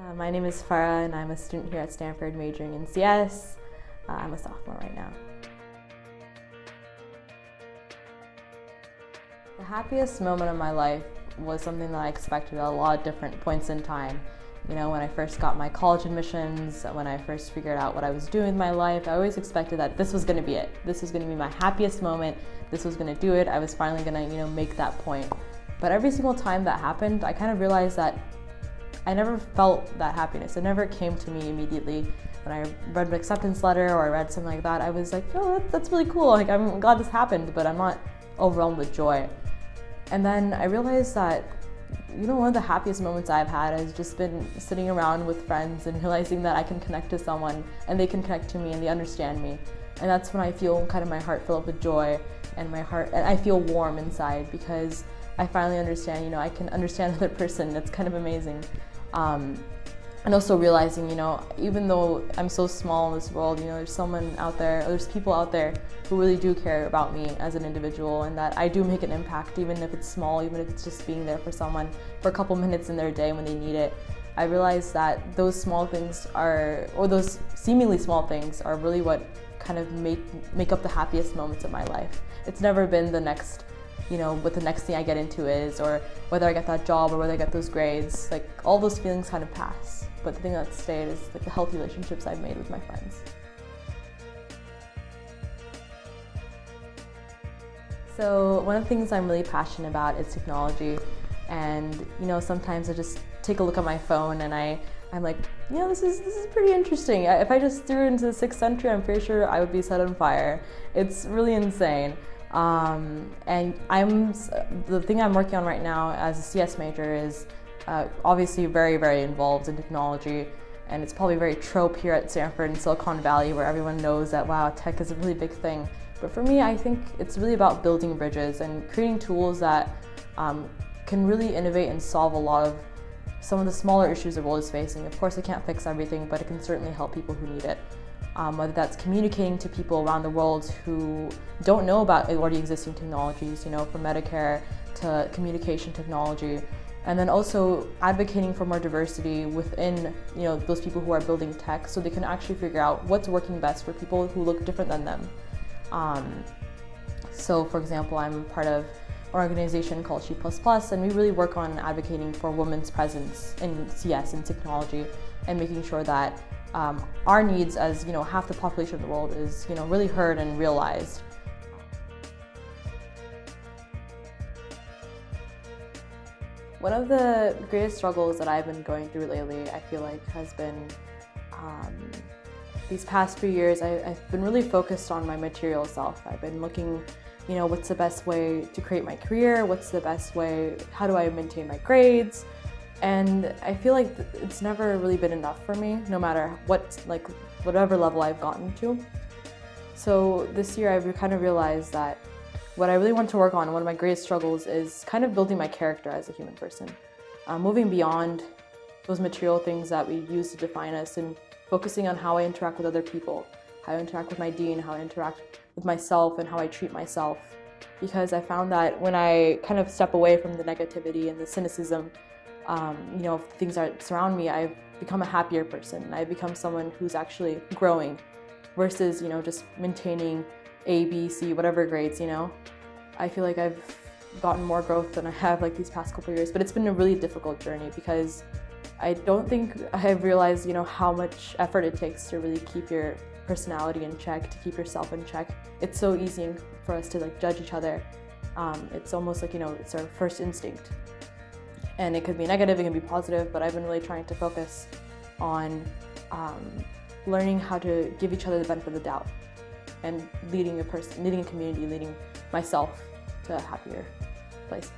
My name is Farah and I'm a student here at Stanford majoring in CS. I'm a sophomore right now. The happiest moment of my life was something that I expected at a lot of different points in time. You know, when I first got my college admissions, when I first figured out what I was doing with my life, I always expected that this was going to be it. This was going to be my happiest moment. This was going to do it. I was finally going to, make that point. But every single time that happened, I kind of realized that I never felt that happiness. It never came to me immediately. When I read an acceptance letter or I read something like that, I was like, oh, that's really cool. Like, I'm glad this happened, but I'm not overwhelmed with joy. And then I realized that, one of the happiest moments I've had has just been sitting around with friends and realizing that I can connect to someone and they can connect to me and they understand me. And that's when I feel kind of my heart fill up with joy and I feel warm inside because I finally understand, I can understand another person. It's kind of amazing. And also realizing, even though I'm so small in this world, there's someone out there, there's people out there who really do care about me as an individual and that I do make an impact, even if it's small, even if it's just being there for someone for a couple minutes in their day when they need it. I realized that those small things those seemingly small things are really what kind of make up the happiest moments of my life. It's never been the next what the next thing I get into is, or whether I get that job or whether I get those grades. Like, all those feelings kind of pass. But the thing that stayed is like the healthy relationships I've made with my friends. So one of the things I'm really passionate about is technology. And sometimes I just take a look at my phone and I'm like, this is pretty interesting. If I just threw it into the 6th century, I'm pretty sure I would be set on fire. It's really insane. And the thing I'm working on right now as a CS major is obviously very, very involved in technology, and it's probably very trope here at Stanford and Silicon Valley where everyone knows that, wow, tech is a really big thing. But for me, I think it's really about building bridges and creating tools that can really innovate and solve a lot of some of the smaller issues the world is facing. Of course, it can't fix everything, but it can certainly help people who need it. Whether that's communicating to people around the world who don't know about already existing technologies, from Medicare to communication technology, and then also advocating for more diversity within, those people who are building tech so they can actually figure out what's working best for people who look different than them. So for example, I'm part of an organization called She++, and we really work on advocating for women's presence in CS and technology and making sure that our needs as half the population of the world is really heard and realized. One of the greatest struggles that I've been going through lately, I feel like, has been these past few years. I've been really focused on my material self. I've been looking, what's the best way to create my career? What's the best way? How do I maintain my grades? And I feel like it's never really been enough for me, no matter whatever level I've gotten to. So this year I've kind of realized that what I really want to work on, one of my greatest struggles, is kind of building my character as a human person. Moving beyond those material things that we use to define us and focusing on how I interact with other people, how I interact with my dean, how I interact with myself, and how I treat myself. Because I found that when I kind of step away from the negativity and the cynicism, things that surround me, I've become a happier person. I've become someone who's actually growing versus, just maintaining A, B, C, whatever grades, I feel like I've gotten more growth than I have these past couple of years, but it's been a really difficult journey because I don't think I've realized, how much effort it takes to really keep your personality in check, to keep yourself in check. It's so easy for us to judge each other. It's almost like, it's our first instinct. And it could be negative, it can be positive, but I've been really trying to focus on learning how to give each other the benefit of the doubt and leading a community, leading myself to a happier place.